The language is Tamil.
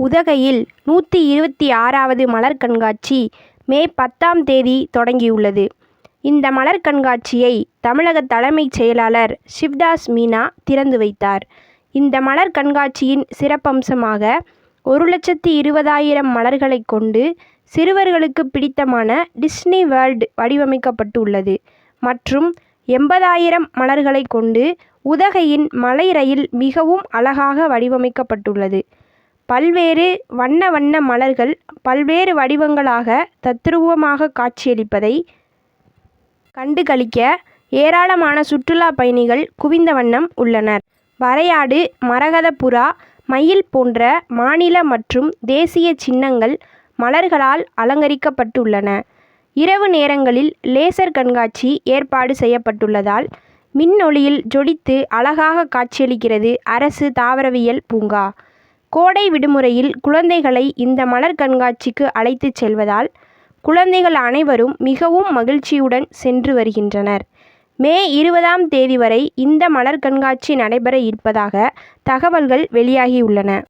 உதகையில் 126வது மலர் கண்காட்சி மே 10ஆம் தேதி தொடங்கியுள்ளது. இந்த மலர் கண்காட்சியை தமிழக தலைமைச் செயலாளர் சிவ்தாஸ் மீனா திறந்து வைத்தார். இந்த மலர் கண்காட்சியின் சிறப்பம்சமாக 1,20,000 மலர்களை கொண்டு சிறுவர்களுக்கு பிடித்தமான டிஸ்னி வேர்ல்ட் வடிவமைக்கப்பட்டுள்ளது மற்றும் 80,000 மலர்களை கொண்டு உதகையின் மலை ரயில் மிகவும் அழகாக வடிவமைக்கப்பட்டுள்ளது. பல்வேறு வண்ண வண்ண மலர்கள் பல்வேறு வடிவங்களாக தத்ரூபமாக காட்சியளிப்பதை கண்டுகளிக்க ஏராளமான சுற்றுலா பயணிகள் குவிந்த வண்ணம் உள்ளனர். வரையாடு, மரகத புறா, மயில் போன்ற மாநில மற்றும் தேசிய சின்னங்கள் மலர்களால் அலங்கரிக்கப்பட்டுள்ளன. இரவு நேரங்களில் லேசர் கண்காட்சி ஏற்பாடு செய்யப்பட்டுள்ளதால் மின்னொளியில் ஜொலித்து அழகாக காட்சியளிக்கிறது அரசு தாவரவியல் பூங்கா. கோடை விடுமுறையில் குழந்தைகளை இந்த மலர் கண்காட்சிக்கு அழைத்துச் செல்வதால் குழந்தைகள் அனைவரும் மிகவும் மகிழ்ச்சியுடன் சென்று வருகின்றனர். மே 20ஆம் தேதி வரை இந்த மலர் கண்காட்சி நடைபெற இருப்பதாக தகவல்கள் வெளியாகியுள்ளன.